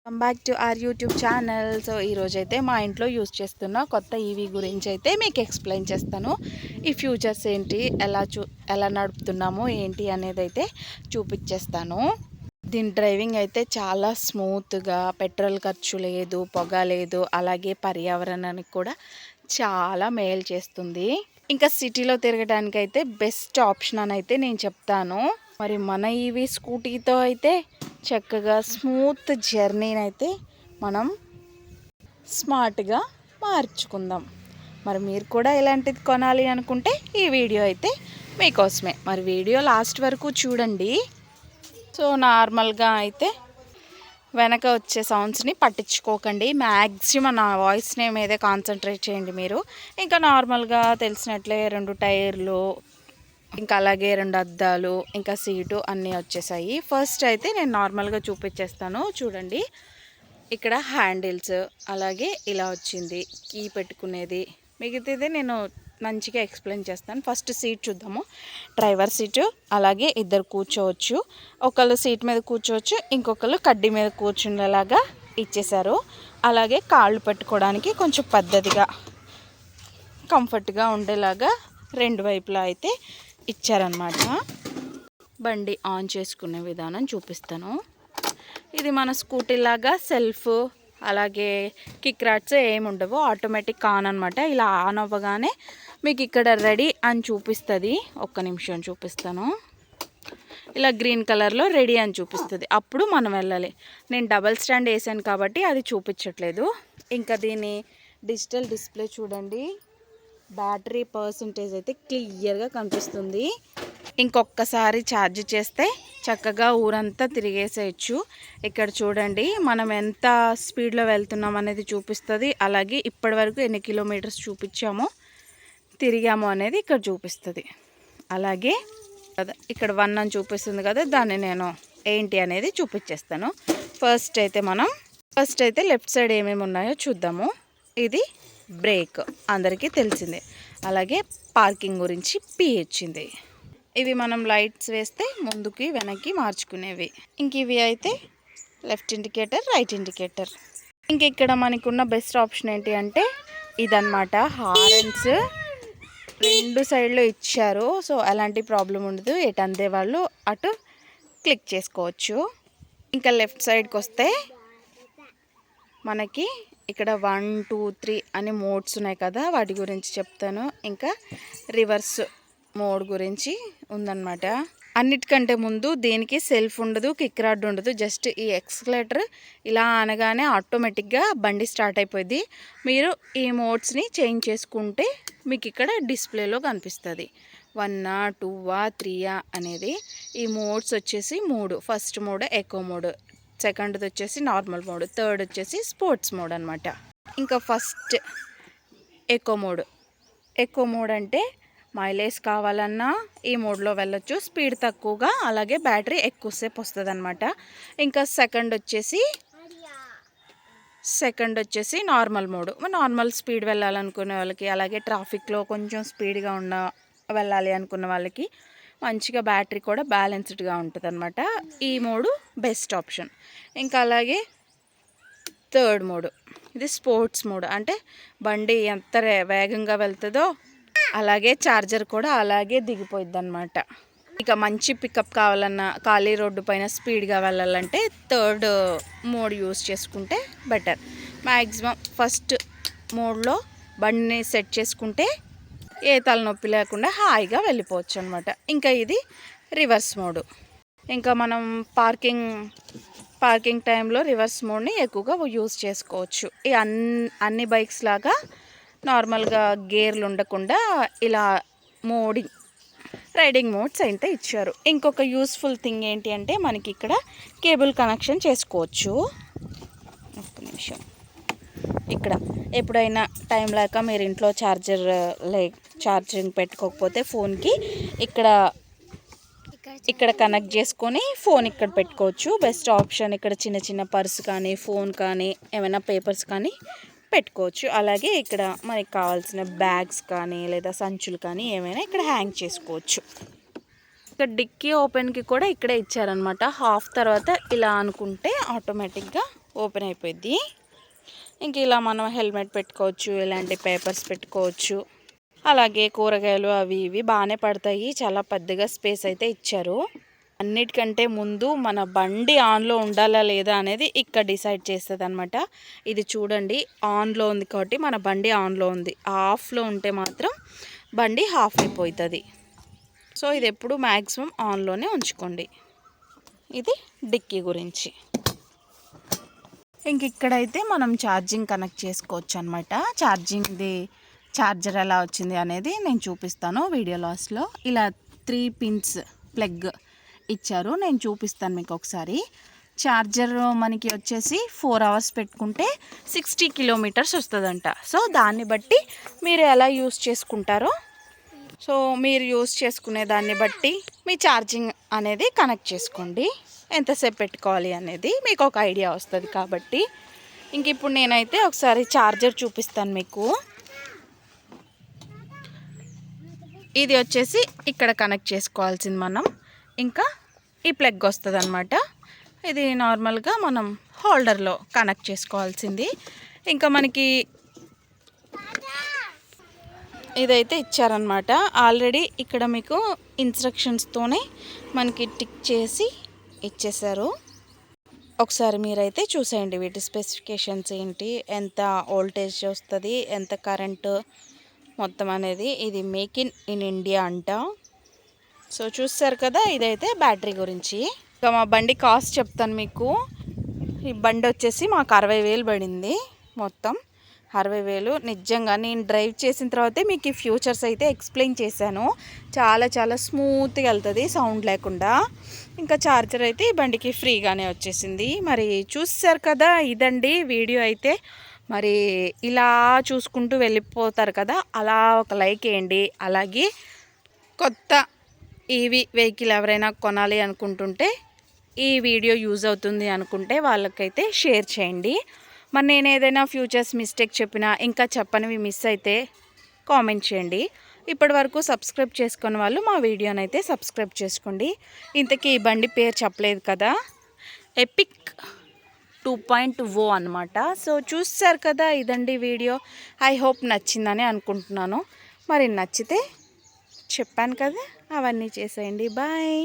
Welcome back to our YouTube channel. So ఈరోజైతే మా ఇంట్లో యూస్ చేస్తున్న కొత్త ఈవీ గురించి అయితే మీకు ఎక్స్ప్లెయిన్ చేస్తాను. ఈ ఫ్యూచర్స్ ఏంటి, ఎలా నడుపుతున్నాము ఏంటి అనేది అయితే చూపించేస్తాను. దీని డ్రైవింగ్ అయితే చాలా స్మూత్గా, పెట్రోల్ ఖర్చు లేదు, పొగ లేదు, అలాగే పర్యావరణానికి కూడా చాలా మేలు చేస్తుంది. ఇంకా సిటీలో తిరగడానికి అయితే బెస్ట్ ఆప్షన్ అని అయితే నేను చెప్తాను. మరి మన ఈవీ స్కూటీతో అయితే చక్కగా స్మూత్ జర్నీని అయితే మనం స్మార్ట్గా మార్చుకుందాం. మరి మీరు కూడా ఇలాంటిది కొనాలి అనుకుంటే ఈ వీడియో అయితే మీకోసమే. మరి వీడియో లాస్ట్ వరకు చూడండి. సో నార్మల్గా అయితే వెనక వచ్చే సౌండ్స్ని పట్టించుకోకండి. మ్యాక్సిమం నా వాయిస్ని మీదే కాన్సన్ట్రేట్ చేయండి మీరు. ఇంకా నార్మల్గా తెలిసినట్లే 2 టైర్లు, ఇంకా అలాగే 2 అద్దాలు, ఇంకా సీటు అన్నీ వచ్చేసాయి. ఫస్ట్ అయితే నేను నార్మల్గా చూపించేస్తాను చూడండి. ఇక్కడ హ్యాండిల్స్, అలాగే ఇలా వచ్చింది కీ పెట్టుకునేది. మిగతాది నేను మంచిగా ఎక్స్ప్లెయిన్ చేస్తాను. ఫస్ట్ సీట్ చూద్దాము. డ్రైవర్ సీటు, అలాగే ఇద్దరు కూర్చోవచ్చు. ఒకళ్ళు సీట్ మీద కూర్చోవచ్చు, ఇంకొకళ్ళు కడ్డీ మీద కూర్చునేలాగా ఇచ్చేశారు. అలాగే కాళ్ళు పెట్టుకోవడానికి కొంచెం పద్ధతిగా కంఫర్ట్గా ఉండేలాగా 2 వైపులా అయితే ఇచ్చారనమాట. బండి ఆన్ చేసుకునే విధానం చూపిస్తాను. ఇది మన స్కూటీ లాగా సెల్ఫ్, అలాగే కిక్ రాడ్స్ ఏమి ఉండవు, ఆటోమేటిక్ ఆన్ అనమాట. ఇలా ఆన్ అవ్వగానే మీకు ఇక్కడ రెడీ అని చూపిస్తుంది. ఒక్క నిమిషం చూపిస్తాను. ఇలా గ్రీన్ కలర్లో రెడీ అని చూపిస్తుంది. అప్పుడు మనం వెళ్ళాలి. నేను డబల్ స్టాండ్ వేసాను కాబట్టి అది చూపించట్లేదు. ఇంకా దీని డిజిటల్ డిస్ప్లే చూడండి. బ్యాటరీ పర్సంటేజ్ అయితే క్లియర్గా కనిపిస్తుంది. ఇంకొకసారి ఛార్జ్ చేస్తే చక్కగా ఊరంతా తిరిగేసేయచ్చు. ఇక్కడ చూడండి, మనం ఎంత స్పీడ్లో వెళ్తున్నాం అనేది చూపిస్తుంది. అలాగే ఇప్పటి వరకు ఎన్ని కిలోమీటర్స్ చూపించామో, తిరిగామో అనేది ఇక్కడ చూపిస్తుంది. అలాగే ఇక్కడ 1 అని చూపిస్తుంది కదా, దాన్ని నేను ఏంటి అనేది చూపించేస్తాను. ఫస్ట్ అయితే లెఫ్ట్ సైడ్ ఏమేమి ఉన్నాయో చూద్దాము. ఇది బ్రేక్ అందరికీ తెలిసిందే. అలాగే పార్కింగ్ గురించి పీ వచ్చింది. ఇవి మనం లైట్స్ వేస్తే ముందుకి వెనక్కి మార్చుకునేవి. ఇంక ఇవి అయితే లెఫ్ట్ ఇండికేటర్, రైట్ ఇండికేటర్. ఇంక ఇక్కడ మనకున్న బెస్ట్ ఆప్షన్ ఏంటి అంటే ఇదన్నమాట. హారన్స్ 2 సైడ్లో ఇచ్చారు. సో ఎలాంటి ప్రాబ్లం ఉండదు. ఎటు అందే వాళ్ళు అటు క్లిక్ చేసుకోవచ్చు. ఇంకా లెఫ్ట్ సైడ్కి వస్తే మనకి ఇక్కడ 1, 2, 3 అని మోడ్స్ ఉన్నాయి కదా, వాటి గురించి చెప్తాను. ఇంకా రివర్స్ మోడ్ గురించి ఉందన్నమాట. అన్నిటికంటే ముందు దీనికి సెల్ఫ్ ఉండదు, కిక్ రాడ్ ఉండదు. జస్ట్ ఈ ఎక్స్కలేటర్ ఇలా అనగానే ఆటోమేటిక్గా బండి స్టార్ట్ అయిపోయింది. మీరు ఈ మోడ్స్ని చేంజ్ చేసుకుంటే మీకు ఇక్కడ డిస్ప్లేలో కనిపిస్తుంది 1, 2, 3 అనేది. ఈ మోడ్స్ వచ్చేసి 3. ఫస్ట్ మోడ్ ఎకో మోడ్, సెకండ్ది వచ్చేసి నార్మల్ మోడ్, థర్డ్ వచ్చేసి స్పోర్ట్స్ మోడ్ అనమాట. ఇంకా ఫస్ట్ ఎకో మోడ్ అంటే మైలేజ్ కావాలన్నా ఈ మోడ్లో వెళ్ళొచ్చు. స్పీడ్ తక్కువగా, అలాగే బ్యాటరీ ఎక్కువసేపు వస్తుంది అనమాట. ఇంకా సెకండ్ వచ్చేసి నార్మల్ మోడ్. నార్మల్ స్పీడ్ వెళ్ళాలనుకునే వాళ్ళకి, అలాగే ట్రాఫిక్లో కొంచెం స్పీడ్గా వెళ్ళాలి అనుకున్న వాళ్ళకి మంచిగా బ్యాటరీ కూడా బ్యాలెన్స్డ్గా ఉంటుంది అనమాట. ఈ మోడు బెస్ట్ ఆప్షన్. ఇంకా అలాగే థర్డ్ మోడ్, ఇది స్పోర్ట్స్ మోడ్. అంటే బండి ఎంత వేగంగా వెళ్తుందో అలాగే ఛార్జర్ కూడా అలాగే దిగిపోయిద్ది అనమాట. ఇక మంచి పికప్ కావాలన్నా, ఖాళీ రోడ్డు పైన స్పీడ్గా వెళ్ళాలంటే థర్డ్ మోడ్ యూస్ చేసుకుంటే బెటర్. మ్యాక్సిమం ఫస్ట్ మోడ్లో బండిని సెట్ చేసుకుంటే ఏ తలనొప్పి లేకుండా హాయిగా వెళ్ళిపోవచ్చు అనమాట. ఇంకా ఇది రివర్స్ మోడ్. ఇంకా మనం పార్కింగ్ టైంలో రివర్స్ మోడ్ని ఎక్కువగా యూజ్ చేసుకోవచ్చు. ఈ అన్ని బైక్స్ లాగా నార్మల్గా గేర్లు ఉండకుండా ఇలా రైడింగ్ మోడ్స్ అయితే ఇచ్చారు. ఇంకొక యూస్ఫుల్ థింగ్ ఏంటి అంటే మనకి ఇక్కడ కేబుల్ కనెక్షన్ చేసుకోవచ్చు. ఒక్క నిమిషం. ఇక్కడ ఎప్పుడైనా టైం లేక మీరు ఇంట్లో ఛార్జింగ్ పెట్టుకోకపోతే ఫోన్కి ఇక్కడ కనెక్ట్ చేసుకొని ఫోన్ ఇక్కడ పెట్టుకోవచ్చు. Best option. ఇక్కడ చిన్న చిన్న పర్స్ కానీ, ఫోన్ కానీ, ఏమైనా పేపర్స్ కానీ పెట్టుకోవచ్చు. అలాగే ఇక్కడ మనకి కావాల్సిన బ్యాగ్స్ కానీ లేదా సంచులు కానీ ఏమైనా ఇక్కడ హ్యాంగ్ చేసుకోవచ్చు. ఇక్కడ డిక్కీ ఓపెన్కి కూడా ఇక్కడే ఇచ్చారనమాట. హాఫ్ తర్వాత ఇలా అనుకుంటే ఆటోమేటిక్గా ఓపెన్ అయిపోద్ది. ఇంక ఇలా మనం హెల్మెట్ పెట్టుకోవచ్చు, ఇలాంటి పేపర్స్ పెట్టుకోవచ్చు. అలాగే కూరగాయలు అవి ఇవి బాగానే పడతాయి. చాలా పెద్దగా స్పేస్ అయితే ఇచ్చారు. అన్నిటికంటే ముందు మన బండి ఆన్లో ఉండాలా లేదా అనేది ఇక్కడ డిసైడ్ చేస్తుంది అనమాట. ఇది చూడండి, ఆన్లో ఉంది కాబట్టి మన బండి ఆన్లో ఉంది. ఆఫ్లో ఉంటే మాత్రం బండి హాఫ్ అయిపోతుంది. సో ఇది ఎప్పుడు మ్యాక్సిమం ఆన్లోనే ఉంచుకోండి. ఇది డిక్కీ గురించి. ఇంక ఇక్కడైతే మనం ఛార్జింగ్ కనెక్ట్ చేసుకోవచ్చు అనమాట. ఛార్జర్ ఎలా వచ్చింది అనేది నేను చూపిస్తాను వీడియో లాస్ట్లో. ఇలా 3 పిన్స్ ప్లగ్ ఇచ్చారు, నేను చూపిస్తాను మీకు ఒకసారి. ఛార్జర్ మనకి వచ్చేసి 4 అవర్స్ పెట్టుకుంటే 60 కిలోమీటర్స్ వస్తుందంట. సో దాన్ని బట్టి మీరు ఎలా యూస్ చేసుకుంటారో, సో మీరు యూస్ చేసుకునే దాన్ని బట్టి మీ ఛార్జింగ్ అనేది కనెక్ట్ చేసుకోండి. ఎంతసేపు పెట్టుకోవాలి అనేది మీకు ఒక ఐడియా వస్తుంది కాబట్టి. ఇంక ఇప్పుడు నేనైతే ఒకసారి ఛార్జర్ చూపిస్తాను మీకు. ఇది వచ్చేసి ఇక్కడ కనెక్ట్ చేసుకోవాల్సింది మనం. ఇంకా ఈ ప్లగ్ వస్తుంది అనమాట. ఇది నార్మల్గా మనం హోల్డర్లో కనెక్ట్ చేసుకోవాల్సింది. ఇంకా మనకి ఇదైతే ఇచ్చారనమాట ఆల్రెడీ. ఇక్కడ మీకు ఇన్స్ట్రక్షన్స్తోనే మనకి టిక్ చేసి ఇచ్చేసారు. ఒకసారి మీరైతే చూసేయండి వీటి స్పెసిఫికేషన్స్ ఏంటి, ఎంత వోల్టేజ్ వస్తుంది, ఎంత కరెంటు మొత్తం అనేది. ఇది మేక్ ఇన్ ఇండియా అంట. సో చూస్తారు కదా, ఇదైతే బ్యాటరీ గురించి. ఇంకా మా బండి కాస్ట్ చెప్తాను మీకు. ఈ బండి వచ్చేసి మాకు 60,000 పడింది. మొత్తం 60,000. నిజంగా నేను డ్రైవ్ చేసిన తర్వాతే మీకు ఈ ఫ్యూచర్స్ అయితే ఎక్స్ప్లెయిన్ చేశాను. చాలా చాలా స్మూత్గా వెళ్తుంది, సౌండ్ లేకుండా. ఇంకా ఛార్జర్ అయితే ఈ బండికి ఫ్రీగానే వచ్చేసింది. మరి చూసారు కదా, ఇదండి వీడియో అయితే. మరి ఇలా చూసుకుంటూ వెళ్ళిపోతారు కదా, అలా ఒక లైక్ వేయండి. అలాగే కొత్త ఈవీ వెహికల్ ఎవరైనా కొనాలి అనుకుంటుంటే, ఈ వీడియో యూజ్ అవుతుంది అనుకుంటే వాళ్ళకైతే షేర్ చేయండి. మరి నేను ఏదైనా ఫ్యూచర్స్ మిస్టేక్ చెప్పినా, ఇంకా చెప్పనివి మిస్ అయితే కామెంట్ చేయండి. ఇప్పటి వరకు సబ్స్క్రైబ్ చేసుకున్న వాళ్ళు మా వీడియోని అయితే సబ్స్క్రైబ్ చేసుకోండి. ఇంతకీ ఈ బండి పేరు చెప్పలేదు కదా, ఎపిక్ 2.0 అనమాట. సో చూస్తారు కదా, ఇదండి వీడియో. ఐ హోప్ నచ్చిందని అనుకుంటున్నాను. మరి నచ్చితే చెప్పాను కదా, అవన్నీ చేసేయండి. బాయ్.